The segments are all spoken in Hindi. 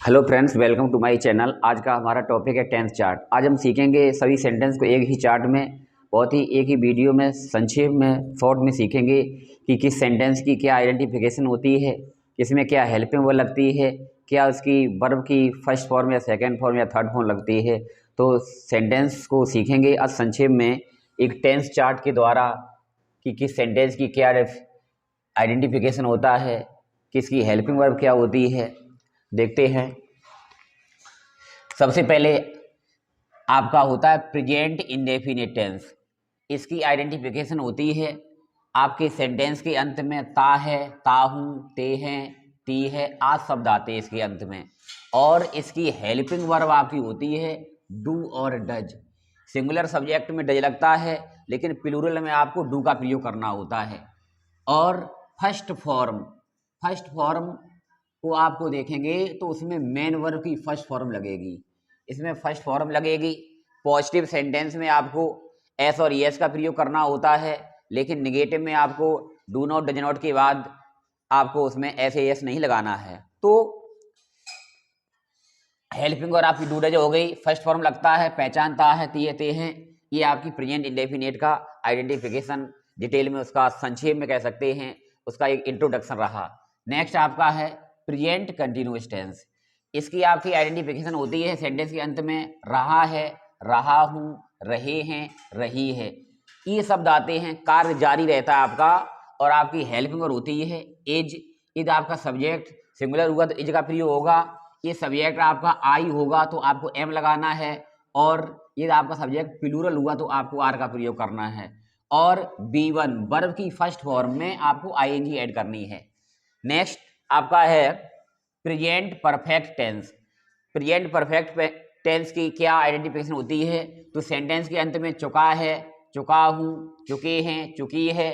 Hello friends, welcome to my channel. आज का हमारा टॉपिक है टेंस चार्ट। आज हम सीखेंगे सभी सेंटेंस को एक ही चार्ट में, बहुत ही एक ही वीडियो में संक्षेप में शॉर्ट में सीखेंगे कि किस सेंटेंस की क्या आइडेंटिफिकेशन होती है, किसमें क्या हेल्पिंग वर्ब लगती है, क्या उसकी वर्ब की फर्स्ट फॉर्म या सेकंड फॉर्म या थर्ड फॉर्म लगती है। तो सेंटेंस को सीखेंगे आज संक्षेप में एक टेंस चार्ट के द्वारा कि किस सेंटेंस की क्या आइडेंटिफिकेशन होता है, किसकी हेल्पिंग वर्ब क्या होती है। देखते हैं। सबसे पहले आपका होता है प्रेजेंट इंडेफिनिट टेंस। इसकी आइडेंटिफिकेशन होती है आपके सेंटेंस के अंत में ता है, ता हूँ, ते हैं, ती है, आज शब्द आते हैं इसके अंत में। और इसकी हेल्पिंग वर्ब आपकी होती है डू और डज। सिंगुलर सब्जेक्ट में डज लगता है, लेकिन प्लूरल में आपको डू का प्रयोग करना होता है। और फर्स्ट फॉर्म को आपको देखेंगे तो उसमें मेन वर्ब की फर्स्ट फॉर्म लगेगी। इसमें फर्स्ट फॉर्म लगेगी। पॉजिटिव सेंटेंस में आपको एस और यस का प्रयोग करना होता है, लेकिन निगेटिव में आपको डू नॉट, डज नॉट के बाद आपको उसमें एस यस नहीं लगाना है। तो हेल्पिंग और आपकी डू डज हो गई, फर्स्ट फॉर्म लगता है, पहचानता है, ते हैं। ये आपकी प्रेजेंट इंडेफिनिट का आइडेंटिफिकेशन, डिटेल में उसका संक्षेप में कह सकते हैं, उसका एक इंट्रोडक्शन रहा। नेक्स्ट आपका है प्रेजेंट कंटिन्यूअस टेंस। इसकी आपकी आइडेंटिफिकेशन होती है सेंटेंस के अंत में रहा है, रहा हूँ, रहे हैं, रही है, ये शब्द आते हैं। कार्य जारी रहता है आपका। और आपकी हेल्पिंग होती है इज। इज आपका सब्जेक्ट सिंगुलर हुआ तो इज का प्रयोग होगा। ये सब्जेक्ट आपका आई होगा तो आपको एम लगाना है। और ये आपका सब्जेक्ट प्लूरल हुआ तो आपको आर का प्रयोग करना है। और B1 वर्ब की फर्स्ट फॉर्म में आपको आईएनजी ऐड करनी है। नेक्स्ट आपका है present perfect tense. Present perfect tense की क्या आइडेंटिफिकेशन होती है? तो सेंटेंस के अंत में चुका है, चुका हूँ, चुके हैं, चुकी है,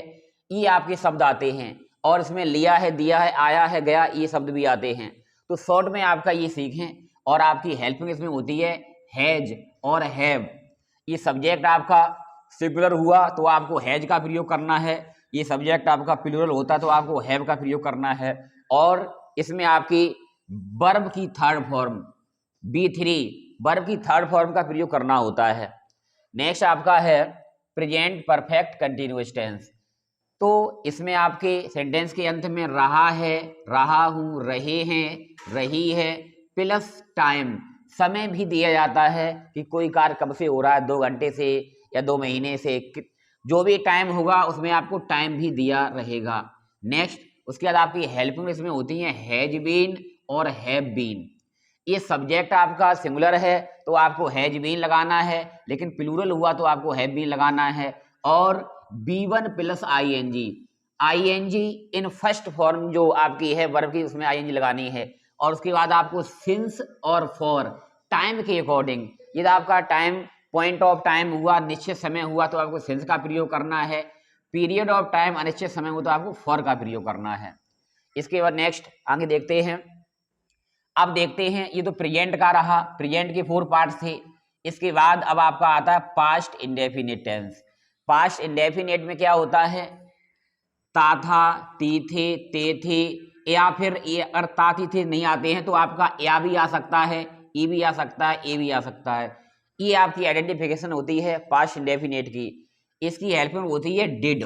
ये आपके शब्द आते हैं। और इसमें लिया है, दिया है, आया है, गया, ये शब्द भी आते हैं। तो शॉर्ट में आपका ये सीखें। और आपकी हेल्पिंग इसमें होती है हैज और हैव। ये सब्जेक्ट आपका सिंगुलर हुआ तो आपको हैज का प्रयोग करना है। ये सब्जेक्ट आपका प्लूरल होता तो आपको हैव का प्रयोग करना है। और इसमें आपकी वर्ब की थर्ड फॉर्म B3 वर्ब की थर्ड फॉर्म का प्रयोग करना होता है। नेक्स्ट आपका है प्रेजेंट परफेक्ट कंटिन्यूअस टेंस। तो इसमें आपके सेंटेंस के अंत में रहा है, रहा हूँ, रहे हैं, रही है, प्लस टाइम, समय भी दिया जाता है कि कोई कार्य कब से हो रहा है, 2 घंटे से या 2 महीने से, जो भी टाइम होगा उसमें आपको टाइम भी दिया रहेगा। नेक्स्ट उसके बाद आपकी हेल्पिंग इसमें होती है हैज बीन और हैव बीन। ये सब्जेक्ट आपका सिंगुलर है तो आपको हैज बीन लगाना है, लेकिन प्लूरल हुआ तो आपको हैव बीन लगाना है। और B1 plus ING in first form जो आपकी है वर्ब की, उसमें आईएनजी लगानी है। और उसके बाद आपको सिंस और फॉर टाइम के अकॉर्डिंग, ये आपका टाइम पॉइंट ऑफ टाइम हुआ, निश्चित समय हुआ तो आपको सिंस का प्रयोग करना है। पीरियड ऑफ टाइम अनिश्चित समय हुआ तो आपको फॉर का प्रयोग करना है। इसके बाद नेक्स्ट आगे देखते हैं। अब देखते हैं, ये तो प्रेजेंट का रहा, प्रेजेंट के 4 पार्ट्स थे। इसके बाद अब आपका आता है past indefinite tense. Past indefinite में क्या होता है? ता था, ती थे, ते थे, या फिर ये अगर ता ती थे नहीं आते हैं तो आपका या भी आ सकता है, ई भी आ सकता है, ए भी आ सकता है। ये आपकी आइडेंटिफिकेशन होती है पास्ट इंडेफिनिट की। इसकी हेल्पिंग होती है डिड।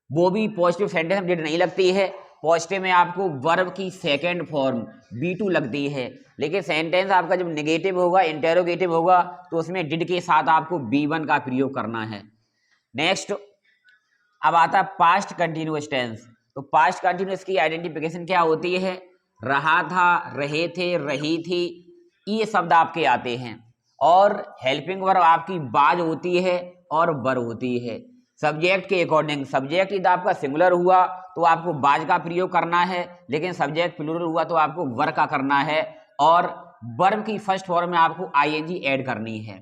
वो भी पॉजिटिव सेंटेंस में डिड नहीं लगती है। पॉजिटिव में आपको वर्ब की सेकंड फॉर्म B2 लगती है। लेकिन सेंटेंस आपका जब नेगेटिव होगा, इंटेरोगेटिव होगा, तो उसमें डिड के साथ आपको B1 का प्रयोग करना है। नेक्स्ट अब आता है पास्ट कंटिन्यूअस टेंस। तो पास्ट कंटिन्यूअस की आइडेंटिफिकेशन क्या होती है? रहा था, रहे थे, रही थी, ये शब्द आपके आते हैं। और हेल्पिंग वर्ब आपकी बाज होती है और बर होती है। सब्जेक्ट के अकॉर्डिंग, सब्जेक्ट यदि आपका सिंगुलर हुआ तो आपको बाज का प्रयोग करना है, लेकिन सब्जेक्ट प्लूरल हुआ तो आपको वर का करना है। और वर्ब की फर्स्ट फॉर्म में आपको आईएनजी ऐड करनी है।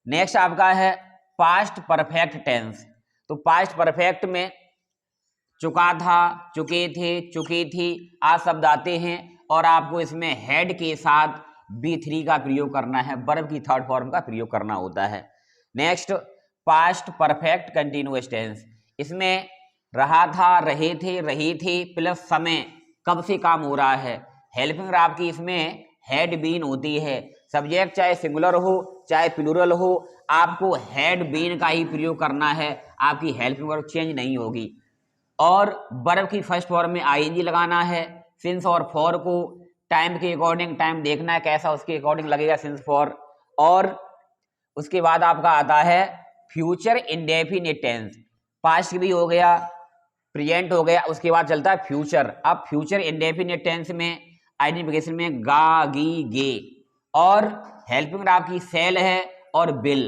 नेक्स्ट आपका है पास्ट परफेक्ट टेंस। तो पास्ट परफेक्ट में चुका था, चुके थे, चुकी थी, आज शब्द आते हैं। और आपको इसमें हेड के साथ B3 का प्रयोग करना है, वर्ब की थर्ड फॉर्म का प्रयोग करना होता है। Next past perfect continuous tense. इसमें रहा था, रहे थे, रही थी, प्लस समय, कब से काम हो रहा है, हेल्पिंग वर्ब की इसमें हैड बीन होती है। सब्जेक्ट चाहे सिंगुलर हो चाहे प्लूरल हो, आपको हैड बीन का ही प्रयोग करना है, आपकी हेल्पिंग वर्ब चेंज नहीं होगी। और वर्ब की फर्स्ट फॉर्म में आईएनजी लगाना है। सिंस और फॉर को टाइम के अकॉर्डिंग टाइम देखना है कैसा उसके अकॉर्डिंग लगेगा सिंस फॉर। और उसके बाद आपका आता है फ्यूचर इंडेफिनिट टेंस। पास्ट भी हो गया, प्रेजेंट हो गया, उसके बाद चलता है फ्यूचर। अब फ्यूचर इंडेफिनिट टेंस में आइडेंटिफिकेशन में गा गी गे, और हेल्पिंग वर्ब आपकी सेल है और बिल।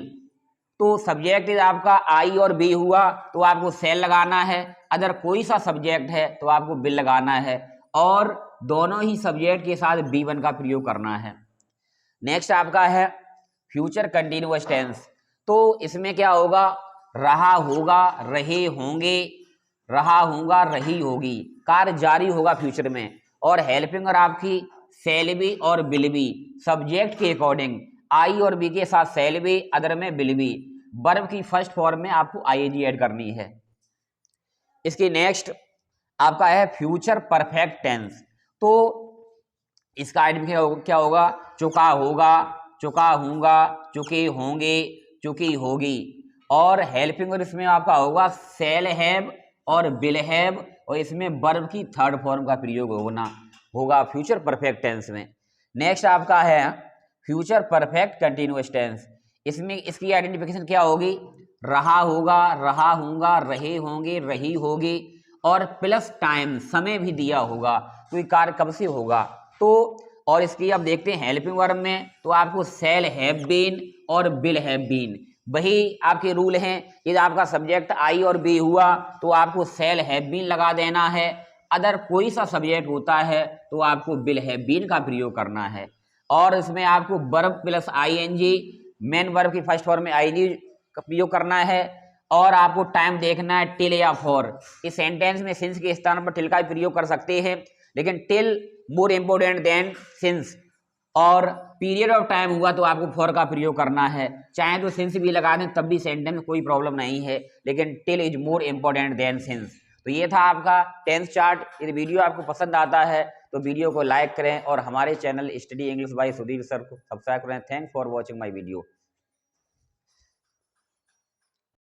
तो सब्जेक्ट आपका आई और बी हुआ तो आपको सेल लगाना है, अगर कोई सा सब्जेक्ट है तो आपको बिल लगाना है, और दोनों ही सब्जेक्ट के साथ B1 का प्रयोग करना है। नेक्स्ट आपका है फ्यूचर कंटिन्यूअस टेंस। तो इसमें क्या होगा, रहा होगा, रहे होंगे, रहा होगा, रही होगी, कार्य जारी होगा फ्यूचर में। और हेल्पिंग और आपकी सेल बी और बिल बी, सब्जेक्ट के अकॉर्डिंग आई और बी के साथ सेल बी, अदर में बिल बी। वर्ब की फर्स्ट फॉर्म में आपको आईएनजी ऐड करनी है। इसकी नेक्स्ट आपका है फ्यूचर परफेक्ट टेंस। तो इसका आइडेंटिफिकेशन क्या होगा, चुका होगा, चुका हूँगा, चुके होंगे, चुकी होगी। और हेल्पिंग और इसमें आपका होगा सेल हैव और विल हैव, और इसमें वर्ब की थर्ड फॉर्म का प्रयोग होगा फ्यूचर परफेक्ट टेंस में। नेक्स्ट आपका है फ्यूचर परफेक्ट कंटिन्यूअस टेंस। इसमें इसकी आइडेंटिफिकेशन क्या होगी, रहा होगा, रहा हूँगा, रहे होंगे, रही होगी, और प्लस टाइम समय भी दिया होगा, तो ये कार्य कब से होगा। तो और इसकी अब देखते हैं हेल्पिंग वर्ब में, तो आपको सेल हैव बीन और विल हैव बीन, वही आपके रूल हैं। यदि आपका सब्जेक्ट आई और बी हुआ तो आपको सेल हैव बीन लगा देना है, अदर कोई सा सब्जेक्ट होता है तो आपको विल हैव बीन का प्रयोग करना है। और इसमें आपको verb plus ING, main verb की फर्स्ट फॉर्म में आईएनजी का प्रयोग करना है, और आपको टाइम देखना है टिल या फॉर। इस सेंटेंस में सिंस के स्थान पर टिल का प्रयोग कर सकते हैं, लेकिन till more important then since. और पीरियड ऑफ टाइम हुआ तो आपको फॉर का प्रयोग करना है, चाहे तो सिंस भी लगा दें तब भी सेंटेंस में कोई प्रॉब्लम नहीं है, लेकिन till is more important then since. तो ये था आपका टेंस चार्ट। यदि वीडियो आपको पसंद आता है तो वीडियो को लाइक करें और हमारे channel study English by Sudhir sir को सब्सक्राइब करें। Thanks for watching my video.